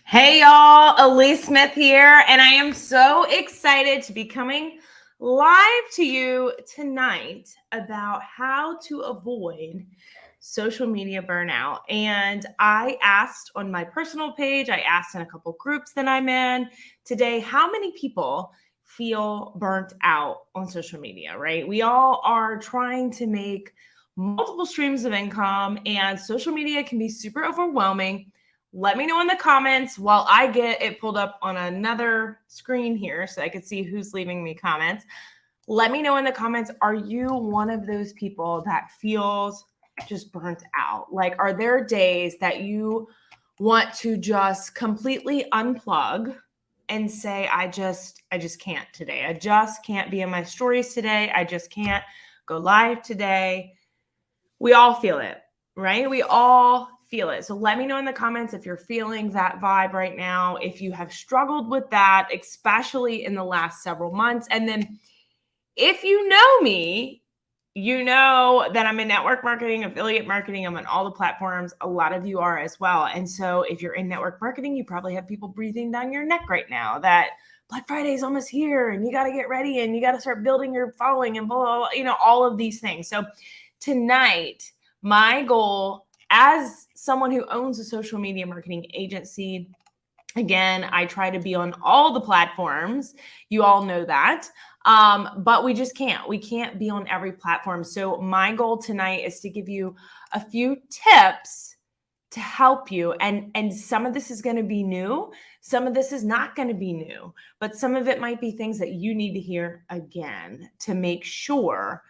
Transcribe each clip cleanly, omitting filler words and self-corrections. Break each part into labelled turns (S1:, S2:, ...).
S1: Hey y'all, Alyece Smith here, and I am so excited to be coming live to you tonight about how to avoid social media burnout. And I asked on my personal page, I asked in a couple groups that I'm in today, how many people feel burnt out on social media, right? We all are trying to make multiple streams of income, and social media can be super overwhelming. Let me know in the comments while I get it pulled up on another screen here so I can see who's leaving me comments. Let me know in the comments, are you one of those people that feels just burnt out? Like, are there days that you want to just completely unplug and say, I just can't today. I just can't be in my stories today. I just can't go live today. We all feel it, right? We all feel it. So let me know in the comments if you're feeling that vibe right now, if you have struggled with that, especially in the last several months. And then if you know me, you know that I'm in network marketing, affiliate marketing. I'm on all the platforms. A lot of you are as well. And so if you're in network marketing, you probably have people breathing down your neck right now that Black Friday is almost here and you got to get ready and you got to start building your following and blah, blah, blah, all of these things. So tonight, my goal as someone who owns a social media marketing agency, again, I try to be on all the platforms. You all know that. But we just can't. We can't be on every platform. So my goal tonight is to give you a few tips to help you. And some of this is going to be new. Some of this is not going to be new. But some of it might be things that you need to hear again to make sure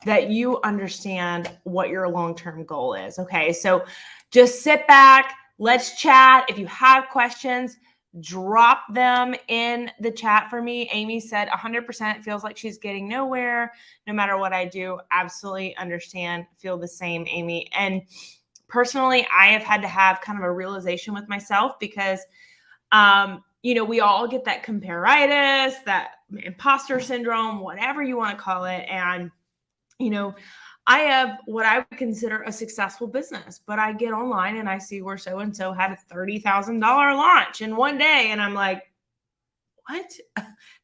S1: that you understand what your long-term goal is. Okay, so just sit back. Let's chat. If you have questions, drop them in the chat for me. Amy said 100% feels like she's getting nowhere no matter what I do. Absolutely understand. Feel the same, Amy. And personally, I have had to have kind of a realization with myself because, we all get that comparitis, that imposter syndrome, whatever you want to call it. And, I have what I would consider a successful business, but I get online and I see where so-and-so had a $30,000 launch in one day. And I'm like, what?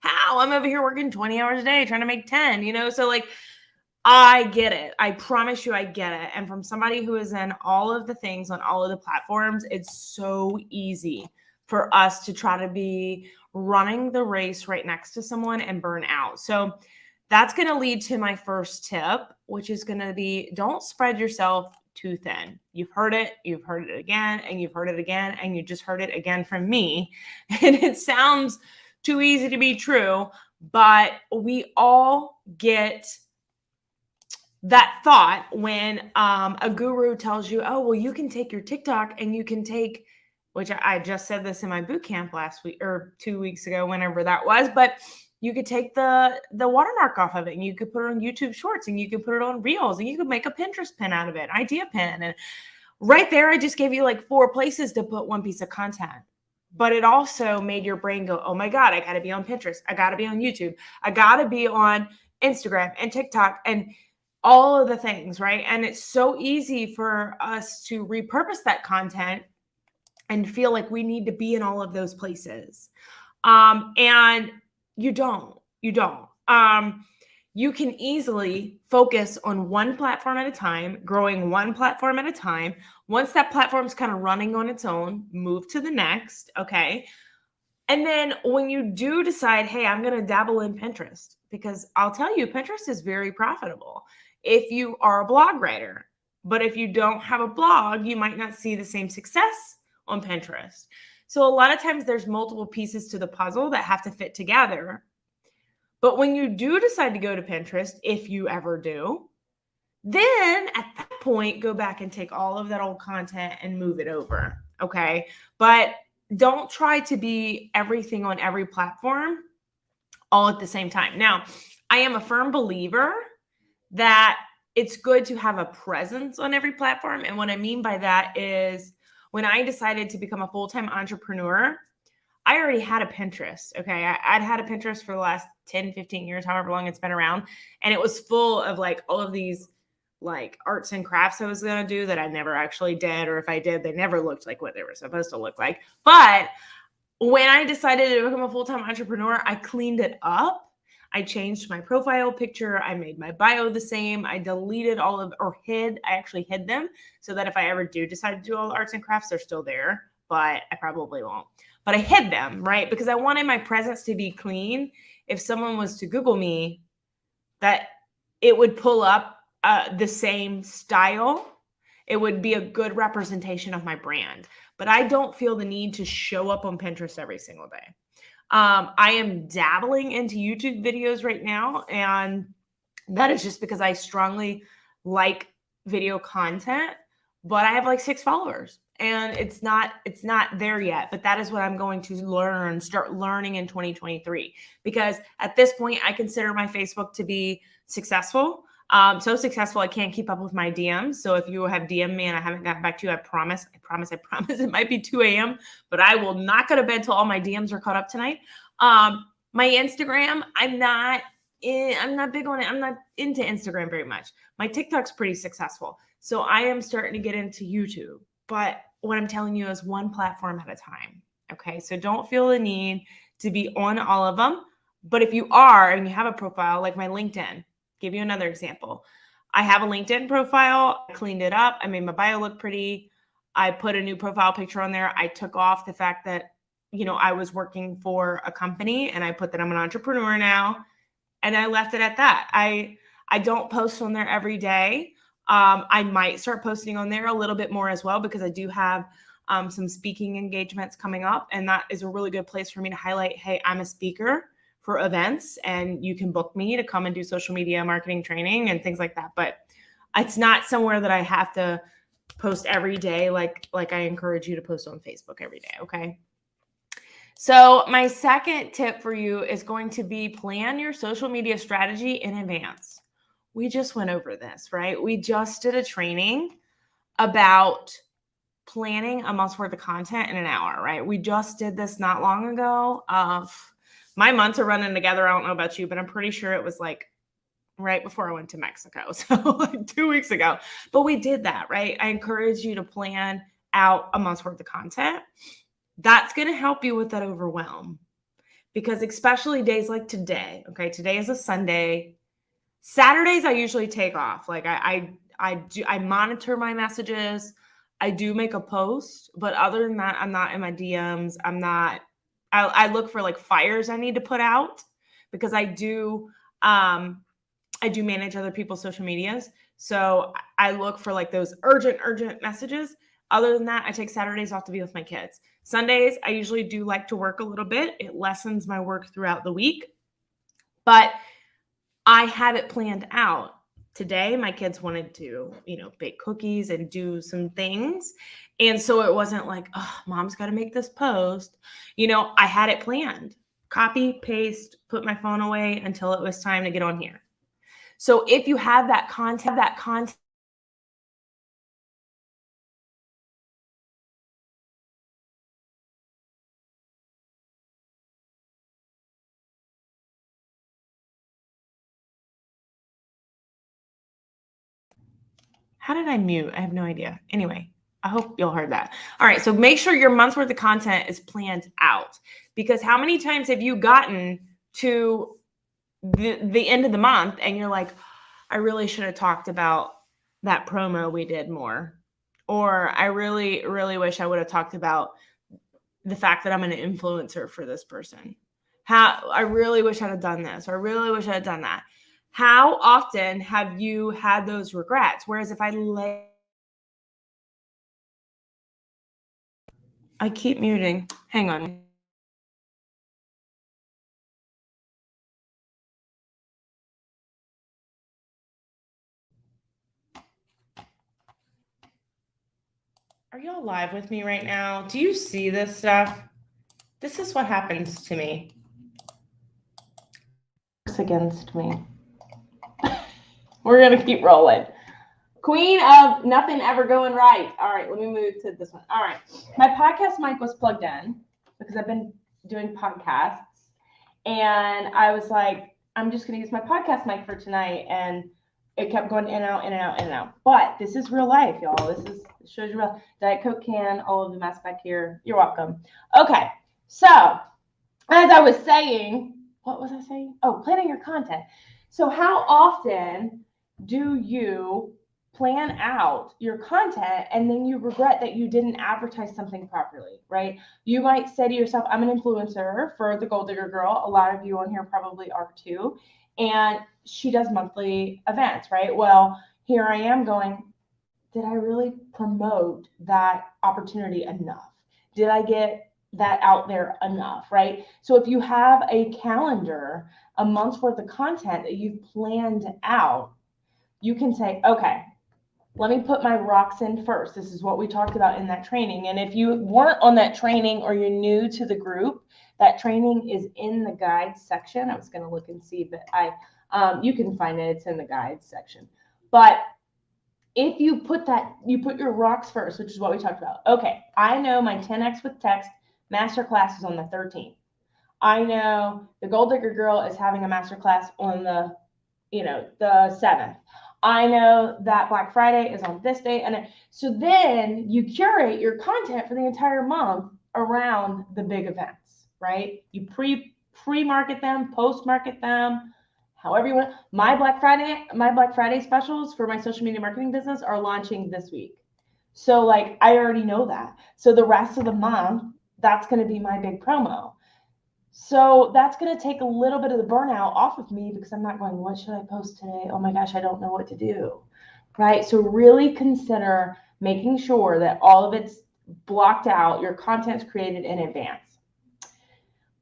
S1: How? I'm over here working 20 hours a day trying to make 10, So like, I get it. I promise you I get it. And from somebody who is in all of the things on all of the platforms, it's so easy for us to try to be running the race right next to someone and burn out. So that's going to lead to my first tip, which is going to be don't spread yourself too thin. You've heard it again, and you've heard it again, and you just heard it again from me. And it sounds too easy to be true, but we all get that thought when a guru tells you, oh, well, you can take your TikTok and you can take, which I just said this in my boot camp last week or 2 weeks ago, whenever that was, but you could take the watermark off of it and you could put it on YouTube Shorts and you could put it on Reels and you could make a Pinterest pin out of it, idea pin. And right there, I just gave you like 4 places to put one piece of content. But it also made your brain go, oh my God, I got to be on Pinterest. I got to be on YouTube. I got to be on Instagram and TikTok and all of the things, right? And it's so easy for us to repurpose that content and feel like we need to be in all of those places. And you don't. You can easily focus on one platform at a time, growing one platform at a time. Once that platform's kind of running on its own, move to the next, okay? And then when you do decide, hey, I'm going to dabble in Pinterest, because I'll tell you, Pinterest is very profitable if you are a blog writer. But if you don't have a blog, you might not see the same success on Pinterest. So a lot of times there's multiple pieces to the puzzle that have to fit together. But when you do decide to go to Pinterest, if you ever do, then at that point, go back and take all of that old content and move it over, okay? But don't try to be everything on every platform all at the same time. Now, I am a firm believer that it's good to have a presence on every platform. And what I mean by that is when I decided to become a full-time entrepreneur, I already had a Pinterest, okay? I'd had a Pinterest for the last 10, 15 years, however long it's been around. And it was full of like all of these like arts and crafts I was going to do that I never actually did, or if I did, they never looked like what they were supposed to look like. But when I decided to become a full-time entrepreneur, I cleaned it up. I changed my profile picture. I made my bio the same. I deleted all of, or hid, I actually hid them so that if I ever do decide to do all the arts and crafts, they're still there, but I probably won't. But I hid them, right? Because I wanted my presence to be clean. If someone was to Google me, that it would pull up the same style. It would be a good representation of my brand. But I don't feel the need to show up on Pinterest every single day. I am dabbling into YouTube videos right now, and that is just because I strongly like video content, but I have like 6 followers and it's not there yet, but that is what I'm going to start learning in 2023, because at this point I consider my Facebook to be successful. So successful, I can't keep up with my DMs. So if you have DM'd me and I haven't gotten back to you, I promise it might be 2 a.m., but I will not go to bed till all my DMs are caught up tonight. My Instagram, I'm not big on it. I'm not into Instagram very much. My TikTok's pretty successful. So I am starting to get into YouTube, but what I'm telling you is one platform at a time. Okay. So don't feel the need to be on all of them. But if you are, and you have a profile like my LinkedIn, give you another example. I have a LinkedIn profile. I cleaned it up. I made my bio look pretty. I put a new profile picture on there. I took off the fact that, I was working for a company, and I put that I'm an entrepreneur now. And I left it at that. I don't post on there every day. I might start posting on there a little bit more as well, because I do have some speaking engagements coming up. And that is a really good place for me to highlight, hey, I'm a speaker for events, and you can book me to come and do social media marketing training and things like that. But it's not somewhere that I have to post every day like I encourage you to post on Facebook every day, okay? So my second tip for you is going to be plan your social media strategy in advance. We just went over this, right? We just did a training about planning a month's worth of content in an hour, right? We just did this not long ago. My months are running together. I don't know about you, but I'm pretty sure it was like right before I went to Mexico. So like 2 weeks ago, but we did that, right? I encourage you to plan out a month's worth of content. That's going to help you with that overwhelm, because especially days like today, okay, today is a Sunday. Saturdays, I usually take off. Like I monitor my messages. I do make a post, but other than that, I'm not in my DMs. I look for like fires I need to put out, because I do manage other people's social medias. So I look for like those urgent messages. Other than that, I take Saturdays off to be with my kids. Sundays, I usually do like to work a little bit. It lessens my work throughout the week, but I have it planned out. Today, my kids wanted to, bake cookies and do some things. And so it wasn't like, oh, mom's got to make this post. I had it planned. Copy, paste, put my phone away until it was time to get on here. So if you have that content, how did I mute? I have no idea. Anyway, I hope y'all heard that. All right. So make sure your month's worth of content is planned out, because how many times have you gotten to the end of the month and you're like, I really should have talked about that promo we did more, or I really, really wish I would have talked about the fact that I'm an influencer for this person. I really wish I'd have done this, or I really wish I had done that. How often have you had those regrets? Whereas if I keep muting. Hang on. Are y'all live with me right now? Do you see this stuff? This is what happens to me. Works against me. We're going to keep rolling. Queen of nothing ever going right. All right, let me move to this one. All right. My podcast mic was plugged in because I've been doing podcasts. And I was like, I'm just going to use my podcast mic for tonight. And It kept going in and out, in and out, in and out. But this is real life, y'all. This shows you real. Diet Coke can, all of the mess back here. You're welcome. Okay, so as I was saying, what was I saying? Oh, planning your content. So how often do you plan out your content and then you regret that you didn't advertise something properly, right? You might say to yourself, I'm an influencer for the Gold Digger Girl. A lot of you on here probably are too. And she does monthly events, right? Well, here I am going, did I really promote that opportunity enough? Did I get that out there enough, right? So if you have a calendar, a month's worth of content that you've planned out, you can say, okay, let me put my rocks in first. This is what we talked about in that training. And if you weren't on that training or you're new to the group, that training is in the guides section. I was going to look and see, but you can find it. It's in the guides section. But if you put your rocks first, which is what we talked about. Okay, I know my 10X with text masterclass is on the 13th. I know the Gold Digger Girl is having a masterclass on the 7th. I know that Black Friday is on this day. And so then you curate your content for the entire month around the big events, right? You pre-market them, post-market them, however you want. My Black Friday specials for my social media marketing business are launching this week. So like, I already know that. So the rest of the month, that's going to be my big promo. So that's going to take a little bit of the burnout off of me because I'm not going, what should I post today? Oh my gosh, I don't know what to do, right? So really consider making sure that all of it's blocked out, your content's created in advance.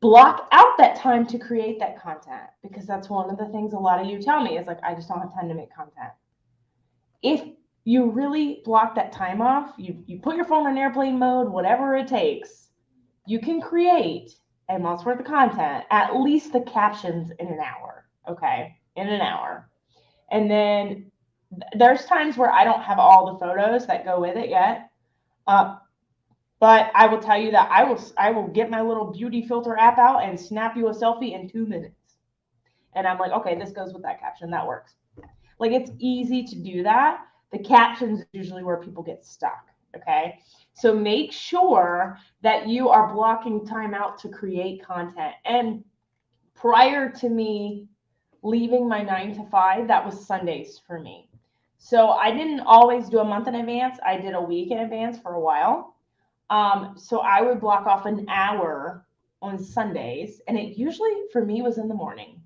S1: Block out that time to create that content because that's one of the things a lot of you tell me is like, I just don't have time to make content. If you really block that time off, you put your phone on airplane mode, whatever it takes, you can create a month's worth of content, at least the captions in an hour, okay? In an hour. And then there's times where I don't have all the photos that go with it yet. But I will tell you that I will get my little beauty filter app out and snap you a selfie in 2 minutes. And I'm like, okay, this goes with that caption. That works. Like, it's easy to do that. The captions is usually where people get stuck, okay? So make sure that you are blocking time out to create content. And prior to me leaving my 9 to 5, that was Sundays for me. So I didn't always do a month in advance. I did a week in advance for a while. So I would block off an hour on Sundays, and it usually for me was in the morning.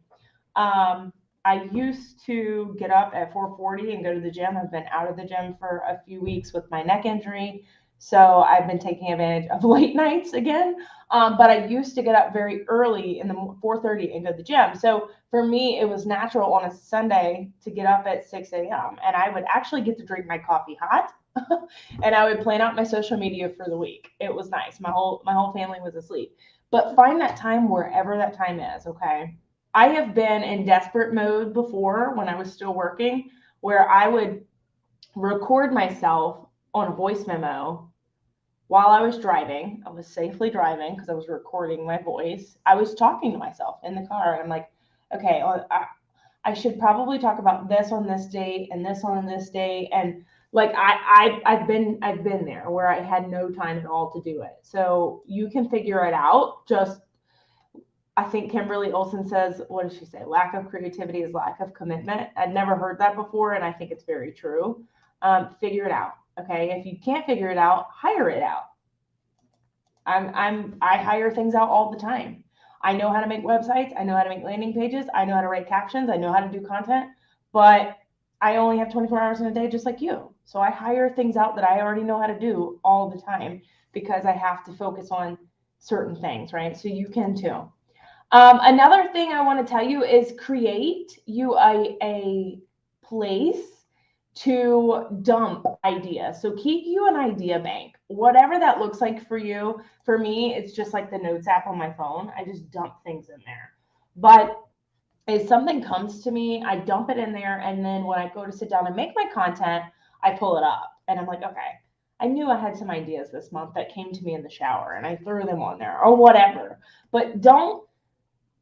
S1: I used to get up at 4:40 and go to the gym. I've been out of the gym for a few weeks with my neck injury. So I've been taking advantage of late nights again. But I used to get up very early in the 4:30 and go to the gym. So for me, it was natural on a Sunday to get up at 6 a.m. And I would actually get to drink my coffee hot. And I would plan out my social media for the week. It was nice. My whole family was asleep. But find that time wherever that time is, okay? I have been in desperate mode before when I was still working, where I would record myself on a voice memo while I was driving. I was safely driving because I was recording my voice. I was talking to myself in the car, and I'm like, okay, I should probably talk about this on this date and this on this date. And like I've been there where I had no time at all to do it. So you can figure it out. Just, I think Kimberly Olsen says, what does she say? Lack of creativity is lack of commitment. I'd never heard that before, and I think it's very true. Figure it out. Okay. If you can't figure it out, hire it out. I hire things out all the time. I know how to make websites. I know how to make landing pages. I know how to write captions. I know how to do content, but I only have 24 hours in a day, just like you. So I hire things out that I already know how to do all the time because I have to focus on certain things, right? So you can too. Another thing I want to tell you is create you a place to dump ideas. So keep you an idea bank, whatever that looks like for you. For me, it's just like the notes app on my phone. I just dump things in there. But if something comes to me, I dump it in there. And then when I go to sit down and make my content, I pull it up and I'm like, okay, I knew I had some ideas this month that came to me in the shower and I threw them on there or whatever. But don't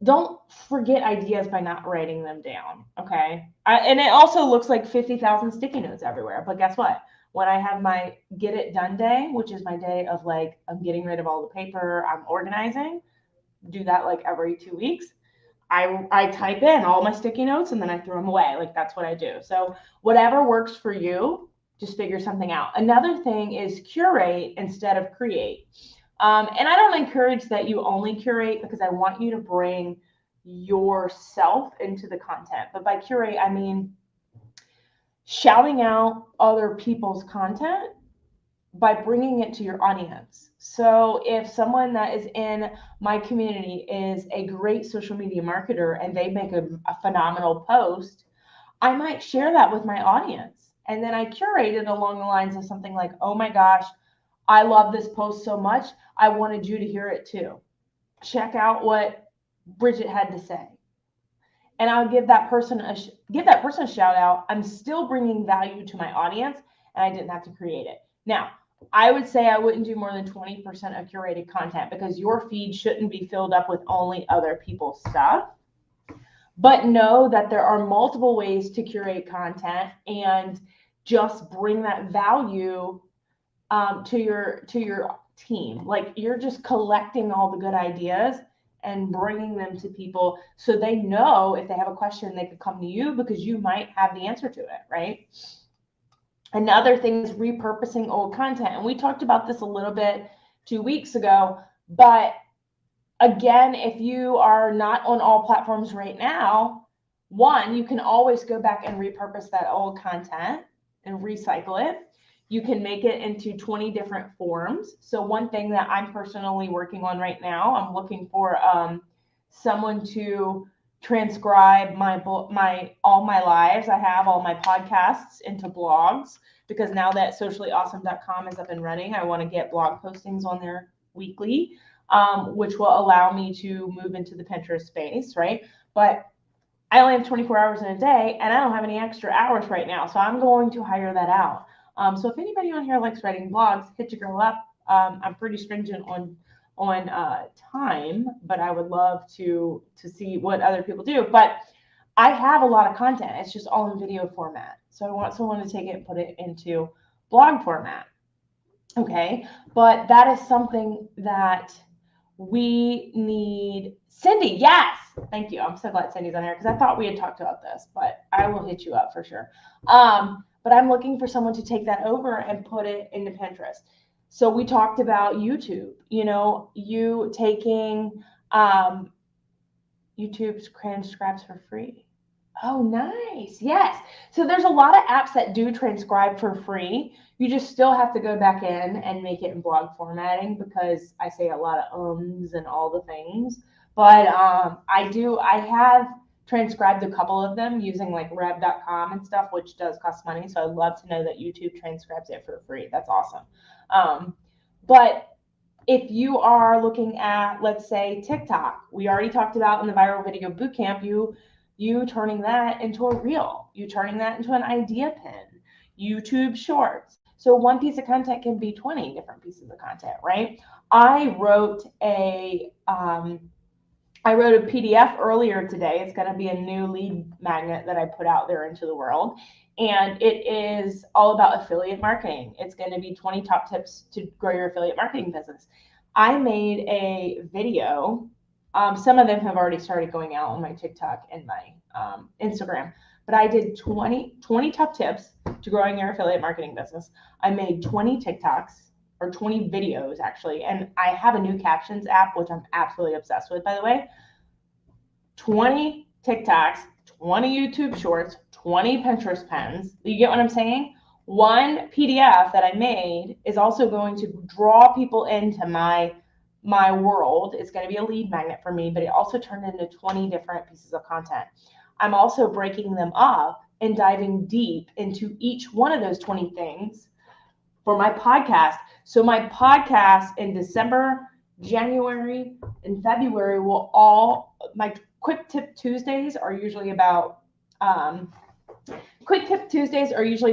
S1: don't forget ideas by not writing them down, okay? And it also looks like 50,000 sticky notes everywhere. But guess what? When I have my get it done day, which is my day of like, I'm getting rid of all the paper, I'm organizing, do that like every 2 weeks. I type in all my sticky notes and then I throw them away. Like that's what I do. So whatever works for you, just figure something out. Another thing is curate instead of create. And I don't encourage that you only curate because I want you to bring yourself into the content. But by curate, I mean shouting out other people's content by bringing it to your audience. So if someone that is in my community is a great social media marketer and they make a phenomenal post, I might share that with my audience. And then I curate it along the lines of something like, oh my gosh, I love this post so much. I wanted you to hear it too. Check out what Bridget had to say. And I'll give that person a shout out. I'm still bringing value to my audience and I didn't have to create it. Now, I would say I wouldn't do more than 20% of curated content because your feed shouldn't be filled up with only other people's stuff. But know that there are multiple ways to curate content and just bring that value to your team. Like you're just collecting all the good ideas and bringing them to people so they know if they have a question, they could come to you because you might have the answer to it, right? Another thing is repurposing old content. And we talked about this a little bit 2 weeks ago, but again, if you are not on all platforms right now, one, you can always go back and repurpose that old content and recycle it. You can make it into 20 different forms. So one thing that I'm personally working on right now, I'm looking for someone to transcribe all my lives. I have all my podcasts into blogs because now that sociallyawesome.com is up and running, I want to get blog postings on there weekly, which will allow me to move into the Pinterest space, right? But I only have 24 hours in a day and I don't have any extra hours right now. So I'm going to hire that out. So if anybody on here likes writing blogs, hit your girl up. I'm pretty stringent on time, but I would love to see what other people do. But I have a lot of content. It's just all in video format. So I want someone to take it and put it into blog format. Okay. But that is something that we need. Cindy, yes. Thank you. I'm so glad Cindy's on here because I thought we had talked about this, but I will hit you up for sure. But I'm looking for someone to take that over and put it into Pinterest. So we talked about YouTube, you taking YouTube's transcribes for free. Oh, nice. Yes. So there's a lot of apps that do transcribe for free. You just still have to go back in and make it in blog formatting because I say a lot of ums and all the things. But I have transcribed a couple of them using like rev.com and stuff, which does cost money. So I'd love to know that YouTube transcribes it for free. That's awesome. But if you are looking at, let's say, TikTok, we already talked about in the Viral Video Bootcamp, you turning that into a reel, you turning that into an idea pin, YouTube Shorts. So one piece of content can be 20 different pieces of content, right? I wrote a PDF earlier today. It's going to be a new lead magnet that I put out there into the world. And it is all about affiliate marketing. It's going to be 20 top tips to grow your affiliate marketing business. I made a video. Some of them have already started going out on my TikTok and my Instagram. But I did 20 top tips to growing your affiliate marketing business. I made 20 TikToks. Or 20 videos actually. And I have a new captions app, which I'm absolutely obsessed with, by the way. 20 TikToks, 20 YouTube shorts, 20 Pinterest pens. You get what I'm saying? One PDF that I made is also going to draw people into my world. It's going to be a lead magnet for me, but it also turned into 20 different pieces of content. I'm also breaking them up and diving deep into each one of those 20 things for my podcast. So my podcast in December, January, and February my Quick Tip Tuesdays are usually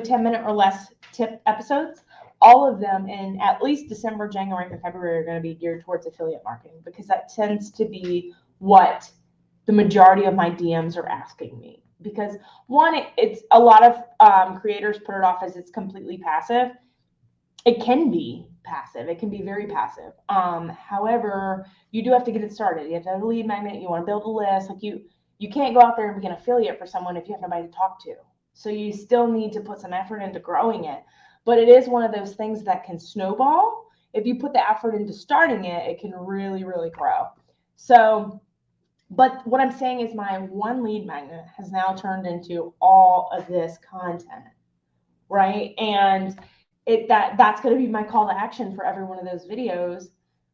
S1: 10-minute or less tip episodes. All of them in at least December, January, and February are going to be geared towards affiliate marketing because that tends to be what the majority of my DMs are asking me. Because one, it's a lot of creators put it off as it's completely passive. It can be passive. It can be very passive. However, you do have to get it started. You have to have a lead magnet. You want to build a list. Like you can't go out there and be an affiliate for someone if you have nobody to talk to. So you still need to put some effort into growing it. But it is one of those things that can snowball. If you put the effort into starting it, it can really, really grow. So, but what I'm saying is my one lead magnet has now turned into all of this content, right? And that's going to be my call to action for every one of those videos.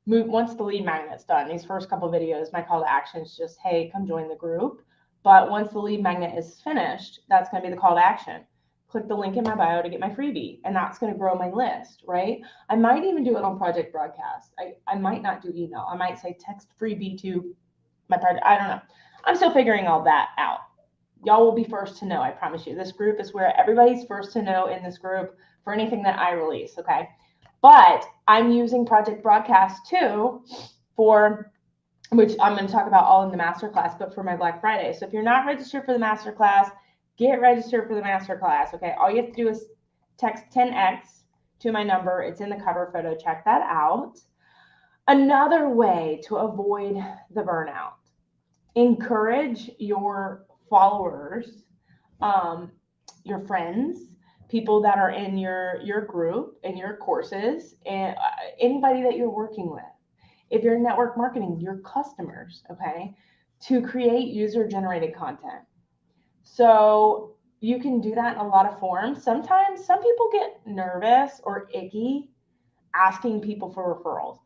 S1: Once the lead magnet's done, these first couple videos, my call to action is just, hey, come join the group. But once the lead magnet is finished, that's going to be the call to action. Click the link in my bio to get my freebie, and that's going to grow my list, right? I might even do it on project broadcast. I might not do email. I might say text freebie to my project. I don't know. I'm still figuring all that out. Y'all will be first to know, I promise you. This group is where everybody's first to know in this group for anything that I release, okay? But I'm using Project Broadcast too for, which I'm going to talk about all in the masterclass, but for my Black Friday. So if you're not registered for the masterclass, get registered for the masterclass, okay? All you have to do is text 10X to my number. It's in the cover photo. Check that out. Another way to avoid the burnout, encourage your followers, your friends, people that are in your group, in your courses, and anybody that you're working with. If you're in network marketing, your customers, okay, to create user-generated content. So you can do that in a lot of forms. Sometimes some people get nervous or icky asking people for referrals.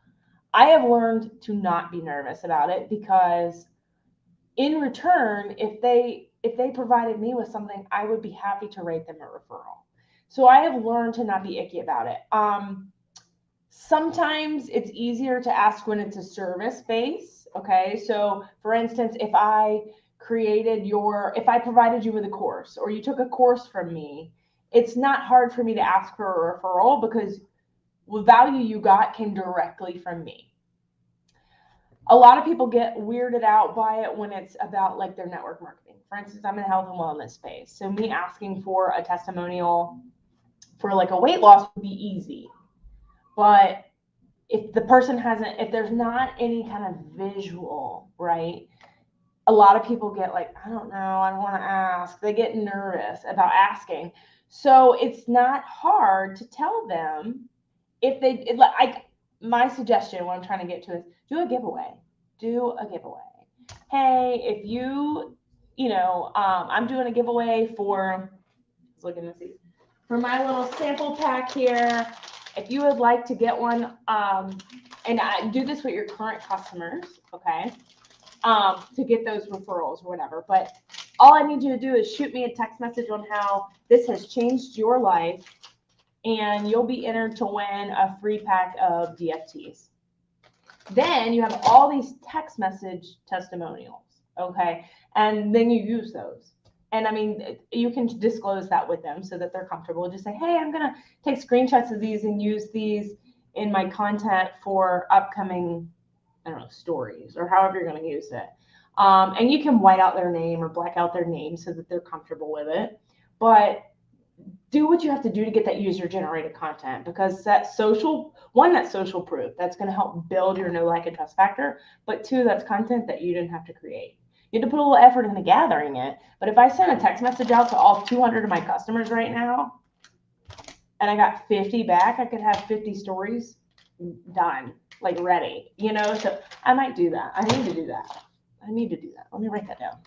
S1: I have learned to not be nervous about it, because in return, if they provided me with something, I would be happy to rate them a referral. So I have learned to not be icky about it. Sometimes it's easier to ask when it's a service base. Okay. So for instance, if I provided you with a course, or you took a course from me, it's not hard for me to ask for a referral, because the value you got came directly from me. A lot of people get weirded out by it when it's about like their network marketing. For instance, I'm in the health and wellness space. So me asking for a testimonial for like a weight loss would be easy. But if the person if there's not any kind of visual, right? A lot of people get like, I don't know, I don't want to ask. They get nervous about asking. So it's not hard to tell them my suggestion, what I'm trying to get to is do a giveaway. Hey, if I'm doing a giveaway for my little sample pack here. If you would like to get one, and I do this with your current customers, okay, to get those referrals or whatever. But all I need you to do is shoot me a text message on how this has changed your life, and you'll be entered to win a free pack of DFTs. Then you have all these text message testimonials, okay, and then you use those. And I mean, you can disclose that with them so that they're comfortable. Just say, hey, I'm going to take screenshots of these and use these in my content for upcoming, I don't know, stories, or however you're going to use it. And you can white out their name or black out their name so that they're comfortable with it. But do what you have to do to get that user-generated content, because that's social proof. That's going to help build your know, like, and trust factor. But two, that's content that you didn't have to create. You had to put a little effort into gathering it. But if I send a text message out to all 200 of my customers right now, and I got 50 back, I could have 50 stories done, like ready, So I might do that. I need to do that. Let me write that down.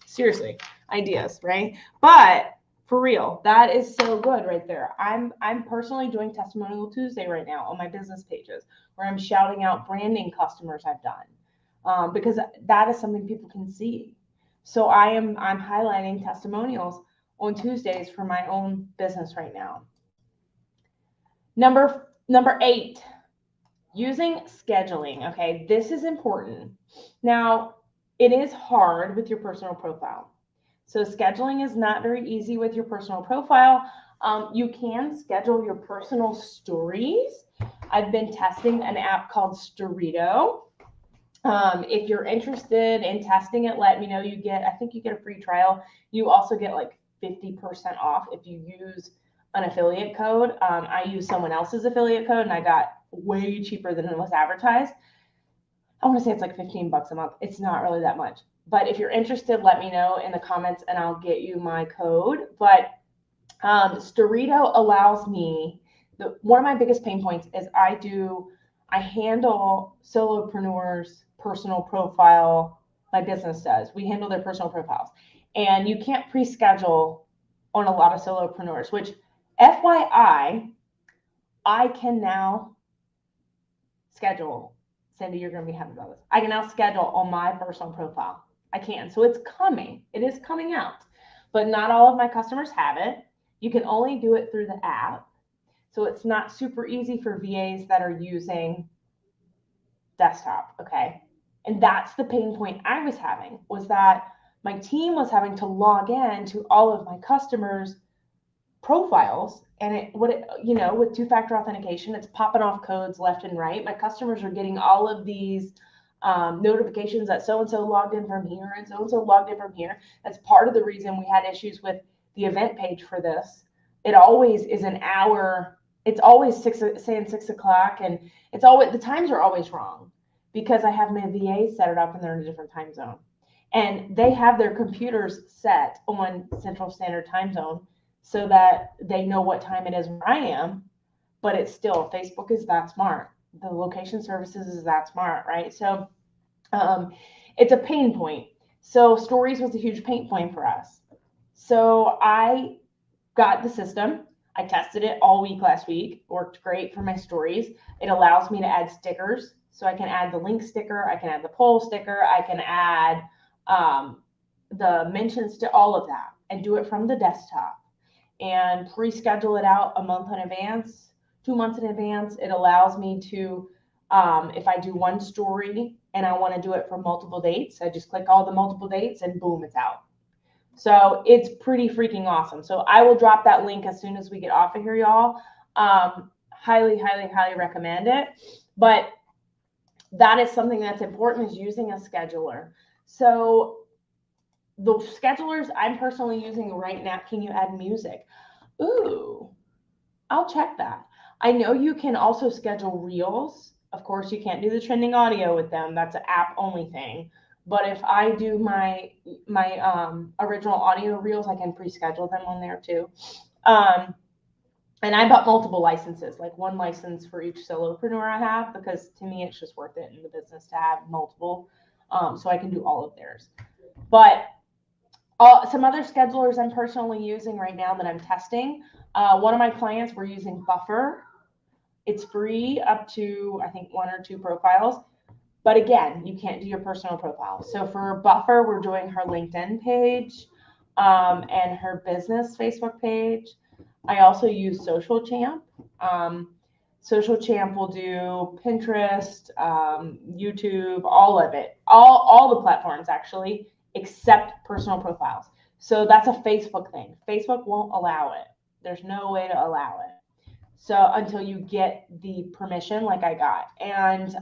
S1: Seriously, ideas, right? But for real, that is so good right there. I'm personally doing Testimonial Tuesday right now on my business pages, where I'm shouting out branding customers I've done, because that is something people can see. So I'm highlighting testimonials on Tuesdays for my own business right now. Number 8, using scheduling. Okay, this is important. Now, it is hard with your personal profile. So scheduling is not very easy with your personal profile. You can schedule your personal stories. I've been testing an app called Storito.
S2: If you're interested in testing it, let me know. I think you get a free trial. You also get like 50% off if you use an affiliate code. I use someone else's affiliate code and I got way cheaper than it was advertised. I want to say it's like $15 a month. It's not really that much. But if you're interested, let me know in the comments and I'll get you my code. But Storito allows me, one of my biggest pain points is I handle solopreneurs' personal profile. My business does. We handle their personal profiles. And you can't pre-schedule on a lot of solopreneurs, which FYI, I can now schedule. Cindy, you're going to be happy about this. I can now schedule on my personal profile. I can. So it's coming. It is coming out. But not all of my customers have it. You can only do it through the app. So it's not super easy for VAs that are using desktop, okay? And that's the pain point I was having, was that my team was having to log in to all of my customers' profiles, and with two-factor authentication, it's popping off codes left and right. My customers are getting all of these notifications that so-and-so logged in from here and so-and-so logged in from here. That's part of the reason we had issues with the event page for this. It always is an hour. It's always 6 o'clock, and it's always, the times are always wrong because I have my VA set it up and they're in a different time zone. And they have their computers set on Central Standard Time Zone so that they know what time it is where I am, but it's still, Facebook is that smart. The location services is that smart, right? So it's a pain point. So stories was a huge pain point for us. So I got the system. I tested it all week last week. Worked great for my stories. It allows me to add stickers. So I can add the link sticker. I can add the poll sticker. I can add the mentions to all of that and do it from the desktop and pre-schedule it out a month in advance, 2 months in advance. It allows me to, if I do one story and I want to do it for multiple dates, I just click all the multiple dates and boom, it's out. So it's pretty freaking awesome. So I will drop that link as soon as we get off of here, y'all. Highly, highly, highly recommend it. But that is something that's important, is using a scheduler. So the schedulers I'm personally using right now, can you add music? Ooh, I'll check that. I know you can also schedule reels. Of course, you can't do the trending audio with them. That's an app only thing. But if I do my original audio reels, I can pre-schedule them on there too. And I bought multiple licenses, like one license for each solopreneur I have, because to me, it's just worth it in the business to have multiple, so I can do all of theirs. But some other schedulers I'm personally using right now that I'm testing. One of my clients, we're using Buffer. It's free up to, I think, 1 or 2 profiles. But again, you can't do your personal profile. So for Buffer, we're doing her LinkedIn page and her business Facebook page. I also use Social Champ. Social Champ will do Pinterest, YouTube, all of it, all the platforms actually, except personal profiles. So that's a Facebook thing. Facebook won't allow it. There's no way to allow it. So until you get the permission, like I got. And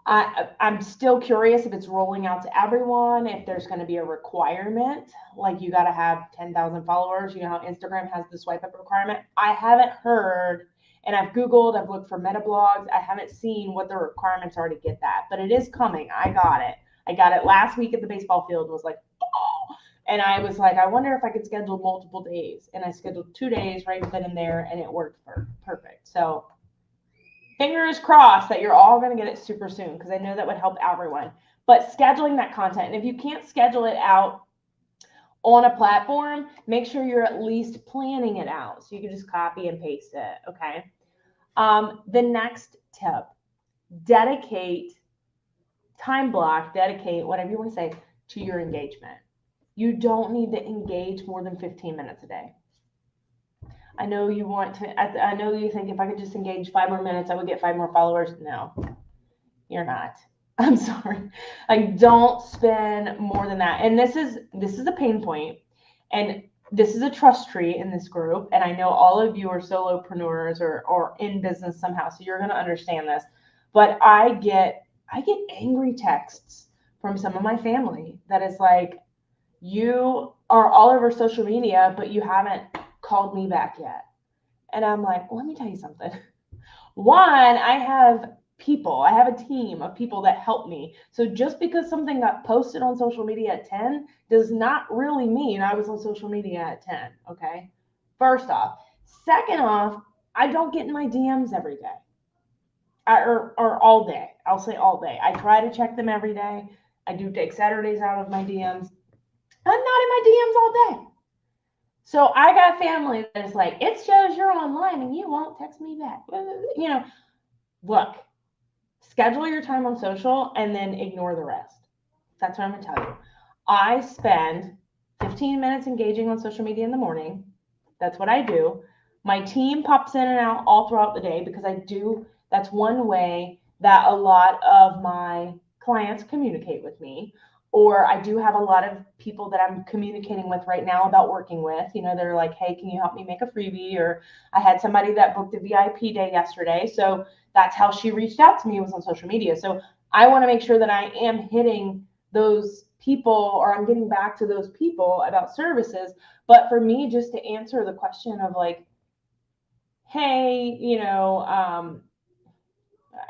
S2: I'm still curious if it's rolling out to everyone, if there's going to be a requirement, like you got to have 10,000 followers. You know how Instagram has the swipe up requirement? I haven't heard, and I've Googled, I've looked for meta blogs. I haven't seen what the requirements are to get that, but it is coming. I got it. I got it last week at the baseball field, was like, oh, and I was like, I wonder if I could schedule multiple days. And I scheduled 2 days right then and there, and it worked perfect. So fingers crossed that you're all going to get it super soon, because I know that would help everyone. But scheduling that content, and if you can't schedule it out on a platform, make sure you're at least planning it out so you can just copy and paste it, okay? The next tip, dedicate, whatever you want to say, to your engagement. You don't need to engage more than 15 minutes a day. I know you want to, I know you think if I could just engage 5 more minutes, I would get 5 more followers. No, you're not. I'm sorry. Like, don't spend more than that. And this is a pain point, and this is a trust tree in this group. And I know all of you are solopreneurs or in business somehow, so you're going to understand this. But I get angry texts from some of my family that is like, you are all over social media, but you haven't called me back yet. And I'm like, well, let me tell you something. One, I have a team of people that help me. So just because something got posted on social media at 10 does not really mean I was on social media at 10. Okay. First off. Second off, I don't get in my DMs every day. Or all day. I'll say all day. I try to check them every day. I do take Saturdays out of my DMs. I'm not in my DMs all day. So I got family that is like, it shows you're online and you won't text me back. You know, look, schedule your time on social and then ignore the rest. That's what I'm going to tell you. I spend 15 minutes engaging on social media in the morning. That's what I do. My team pops in and out all throughout the day because that's one way that a lot of my clients communicate with me. Or I do have a lot of people that I'm communicating with right now about working with. They're like, hey, can you help me make a freebie? Or I had somebody that booked a VIP day yesterday. So that's how she reached out to me, was on social media. So I want to make sure that I am hitting those people, or I'm getting back to those people about services. But for me, just to answer the question of like, hey,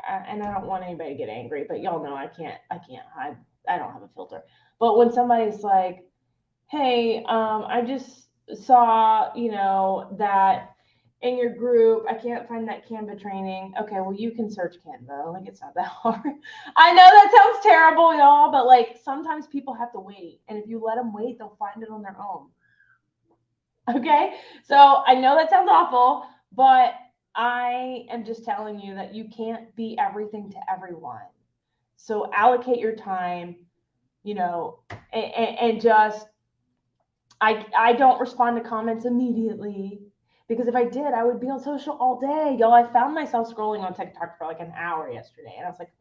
S2: and I don't want anybody to get angry, but y'all know I can't hide. I don't have a filter. But when somebody's like, hey, I just saw, that in your group, I can't find that Canva training. Okay, well, you can search Canva. Like, it's not that hard. I know that sounds terrible, y'all, but like sometimes people have to wait. And if you let them wait, they'll find it on their own. Okay, so I know that sounds awful, but I am just telling you that you can't be everything to everyone. So allocate your time, and just, I don't respond to comments immediately, because if I did, I would be on social all day. Y'all, I found myself scrolling on TikTok for like an hour yesterday, and I was like,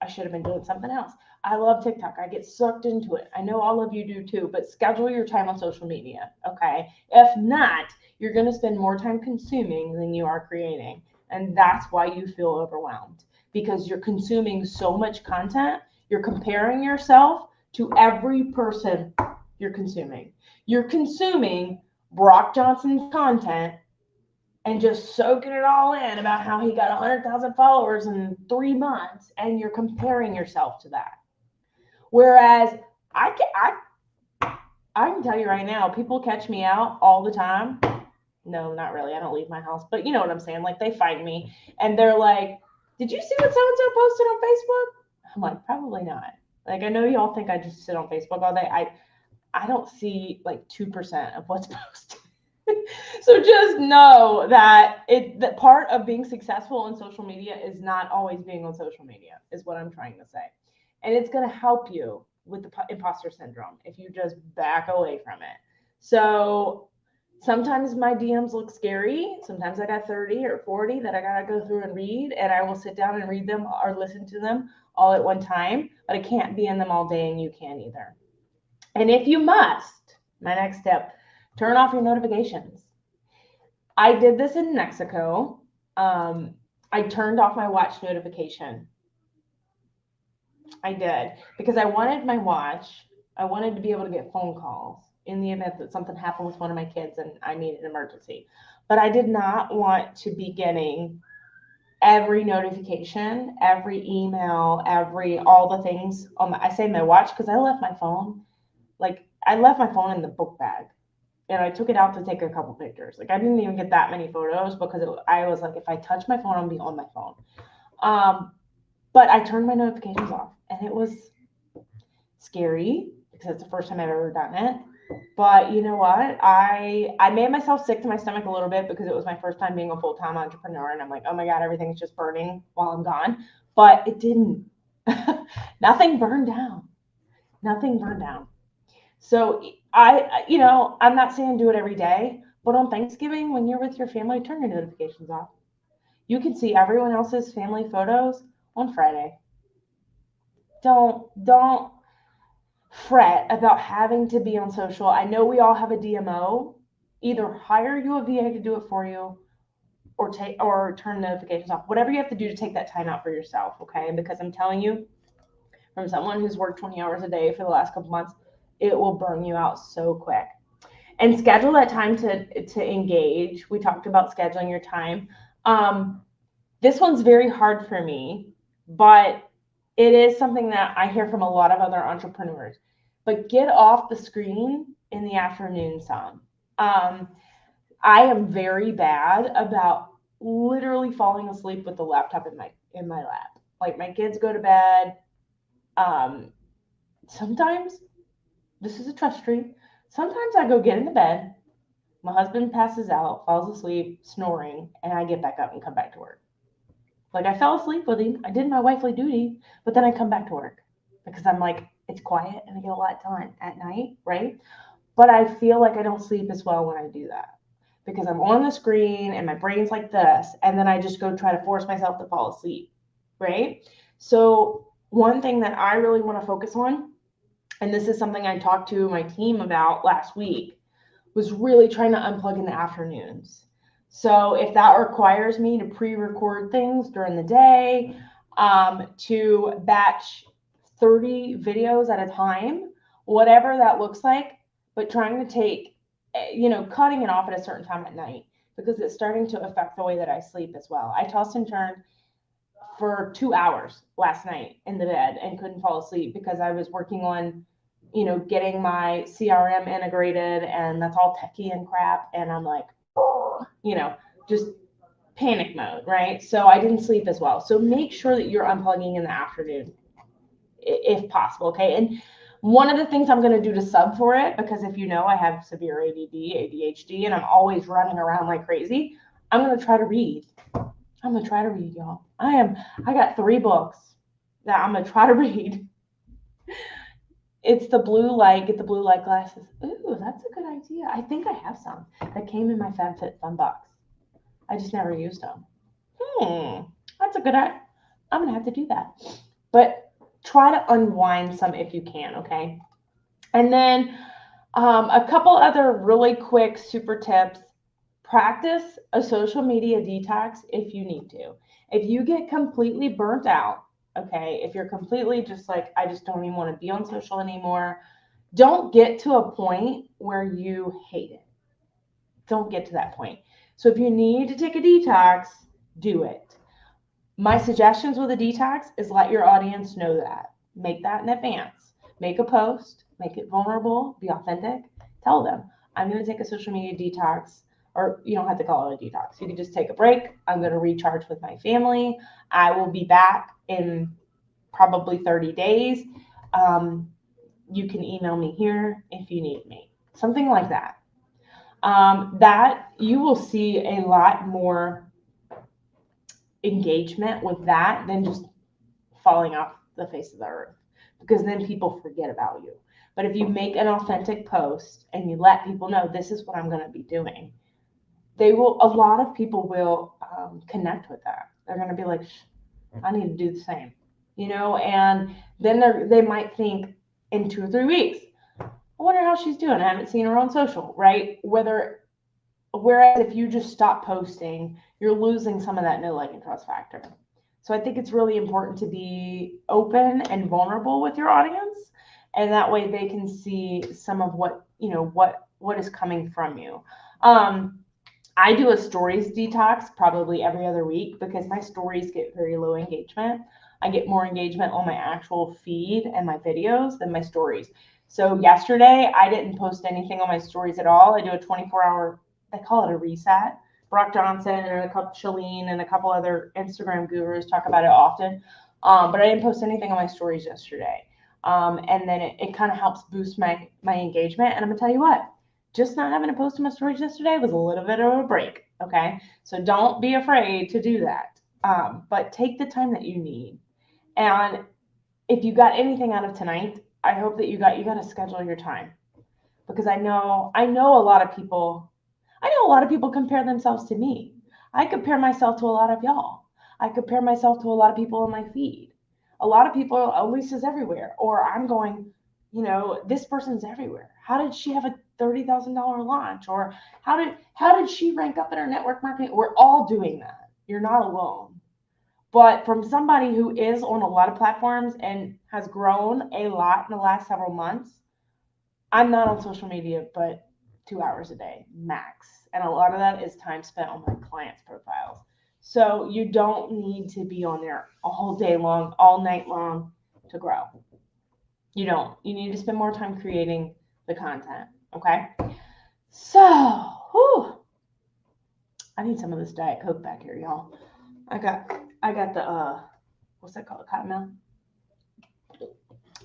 S2: I should have been doing something else. I love TikTok. I get sucked into it. I know all of you do too, but schedule your time on social media, okay? If not, you're going to spend more time consuming than you are creating. And that's why you feel overwhelmed, because you're consuming so much content. You're comparing yourself to every person you're consuming. You're consuming Brock Johnson's content and just soaking it all in about how he got 100,000 followers in 3 months, and you're comparing yourself to that. Whereas I can tell you right now, people catch me out all the time. No, not really. I don't leave my house, but you know what I'm saying? Like, they find me and they're like, did you see what so-and-so posted on Facebook? I'm like, probably not. Like, I know y'all think I just sit on Facebook all day. I don't see like 2% of what's posted. So just know that that part of being successful on social media is not always being on social media, is what I'm trying to say. And it's going to help you with the imposter syndrome if you just back away from it. So sometimes my DMs look scary. Sometimes I got 30 or 40 that I got to go through and read, and I will sit down and read them or listen to them all at one time, but I can't be in them all day, and you can't either. And if you must, my next step, turn off your notifications. I did this in Mexico. I turned off my watch notification. I did, because I wanted my watch. I wanted to be able to get phone calls in the event that something happened with one of my kids and I needed an emergency. But I did not want to be getting every notification, every email, all the things on I say my watch, because I left my phone. Like, I left my phone in the book bag, and I took it out to take a couple pictures. Like, I didn't even get that many photos because I was like, if I touch my phone, I'll be on my phone. But I turned my notifications off, and it was scary because it's the first time I've ever done it. But you know what? I made myself sick to my stomach a little bit because it was my first time being a full-time entrepreneur, and I'm like, oh my God, everything's just burning while I'm gone. But it didn't. Nothing burned down. Nothing burned down. So I'm not saying do it every day, but on Thanksgiving, when you're with your family, turn your notifications off. You can see everyone else's family photos on Friday. Don't fret about having to be on social. I know we all have a DMO. Either hire you a VA to do it for you, or turn notifications off. Whatever you have to do to take that time out for yourself, okay? Because I'm telling you, from someone who's worked 20 hours a day for the last couple months, it will burn you out so quick. And schedule that time to engage. We talked about scheduling your time. This one's very hard for me, but it is something that I hear from a lot of other entrepreneurs. But get off the screen in the afternoon some. I am very bad about literally falling asleep with the laptop in my lap. Like my kids go to bed. Sometimes this is a trust tree. Sometimes I go get in the bed. My husband passes out, falls asleep, snoring, and I get back up and come back to work. Like I fell asleep with him. I did my wifely duty, but then I come back to work because I'm like, it's quiet and I get a lot done at night, right? But I feel like I don't sleep as well when I do that because I'm on the screen and my brain's like this, and then I just go try to force myself to fall asleep, right? So one thing that I really want to focus on, and this is something I talked to my team about last week, was really trying to unplug in the afternoons. So if that requires me to pre-record things during the day, to batch 30 videos at a time, whatever that looks like, but trying to take, cutting it off at a certain time at night because it's starting to affect the way that I sleep as well. I tossed and turned for 2 hours last night in the bed and couldn't fall asleep because I was working on getting my CRM integrated, and that's all techie and crap. And I'm like, just panic mode, right? So I didn't sleep as well. So make sure that you're unplugging in the afternoon if possible, okay? And one of the things I'm going to do to sub for it, because if I have severe ADD, ADHD, and I'm always running around like crazy, I'm going to try to read. I'm going to try to read, y'all. I got 3 books that I'm going to try to read. It's the blue light. Get the blue light glasses. Ooh, that's a good idea. I think I have some that came in my FabFitFun box. I just never used them. That's a good idea. I'm going to have to do that. But try to unwind some if you can, okay? And then a couple other really quick super tips. Practice a social media detox if you need to. If you get completely burnt out, okay, if you're completely just like, I just don't even want to be on social anymore, don't get to a point where you hate it. Don't get to that point. So if you need to take a detox, do it. My suggestions with a detox is let your audience know that. Make that in advance. Make a post, make it vulnerable, be authentic. Tell them, I'm going to take a social media detox, or you don't have to call it a detox. You can just take a break. I'm going to recharge with my family. I will be back in probably 30 days. You can email me here if you need me. Something like that. That you will see a lot more engagement with that than just falling off the face of the earth, because then people forget about you. But if you make an authentic post and you let people know this is what I'm going to be doing, a lot of people will connect with that. They're going to be like, I need to do the same, and then they might think in 2 or 3 weeks, I wonder how she's doing. I haven't seen her on social, right? Whereas if you just stop posting, you're losing some of that know, like, and trust factor. So I think it's really important to be open and vulnerable with your audience, and that way they can see some of what is coming from you. I do a stories detox probably every other week because my stories get very low engagement. I get more engagement on my actual feed and my videos than my stories. So yesterday I didn't post anything on my stories at all. I do a 24-hour, they call it a reset. Brock Johnson and Shalene and a couple other Instagram gurus talk about it often. But I didn't post anything on my stories yesterday. And then it kind of helps boost my engagement. And I'm gonna tell you what, just not having to post on my stories yesterday was a little bit of a break. Okay. So don't be afraid to do that. But take the time that you need. And if you got anything out of tonight, I hope that you got to schedule your time, because I know a lot of people compare themselves to me. I compare myself to a lot of y'all. I compare myself to a lot of people on my feed. A lot of people, Alyece is everywhere, or I'm going, this person's everywhere. How did she have a $30,000 launch? Or how did she rank up in her network marketing? We're all doing that. You're not alone. But from somebody who is on a lot of platforms and has grown a lot in the last several months, I'm not on social media but 2 hours a day max. And a lot of that is time spent on my clients' profiles. So you don't need to be on there all day long, all night long to grow. You don't. You need to spend more time creating the content. Okay. So, I need some of this Diet Coke back here, y'all. I got the what's that called? Cottonmouth.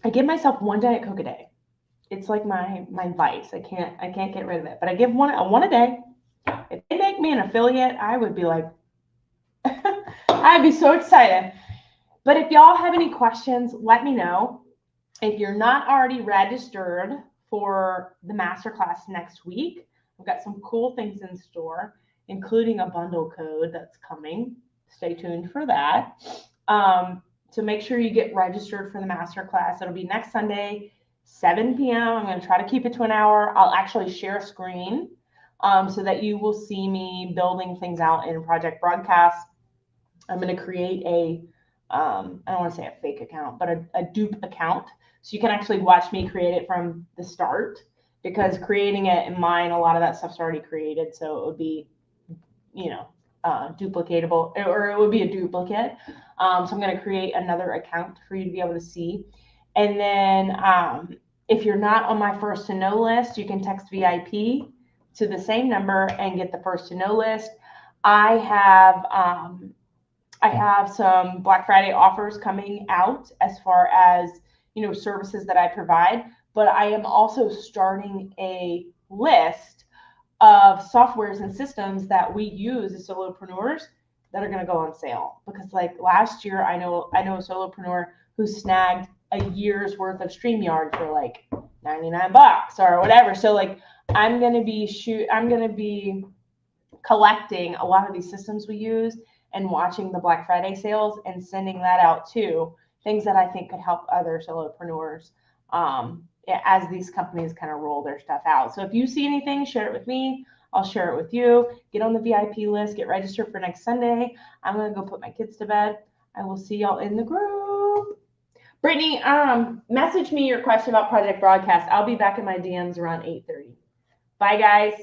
S2: I give myself one Diet Coke a day. It's like my vice. I can't get rid of it. But I give one a day. If they make me an affiliate, I would be like, I'd be so excited. But if y'all have any questions, let me know. If you're not already registered for the masterclass next week, I've got some cool things in store, including a bundle code that's coming. Stay tuned for that. So make sure you get registered for the masterclass. It'll be next Sunday, 7 p.m. I'm going to try to keep it to an hour. I'll actually share a screen so that you will see me building things out in Project Broadcast. I'm going to create I don't want to say a fake account, but a dupe account. So you can actually watch me create it from the start, because creating it in mine, a lot of that stuff's already created. So it would be, duplicatable, or it would be a duplicate. So I'm going to create another account for you to be able to see. And then if you're not on my first to know list, you can text VIP to the same number and get the first to know list. I have some Black Friday offers coming out as far as, services that I provide, but I am also starting a list of softwares and systems that we use as solopreneurs that are going to go on sale. Because like last year, I know a solopreneur who snagged a year's worth of StreamYard for like $99 or whatever. So like I'm going to be collecting a lot of these systems we use and watching the Black Friday sales and sending that out too. Things that I think could help other solopreneurs as these companies kind of roll their stuff out. So if you see anything, share it with me. I'll share it with you. Get on the VIP list. Get registered for next Sunday. I'm going to go put my kids to bed. I will see y'all in the group. Brittany, message me your question about Project Broadcast. I'll be back in my DMs around 8:30. Bye, guys.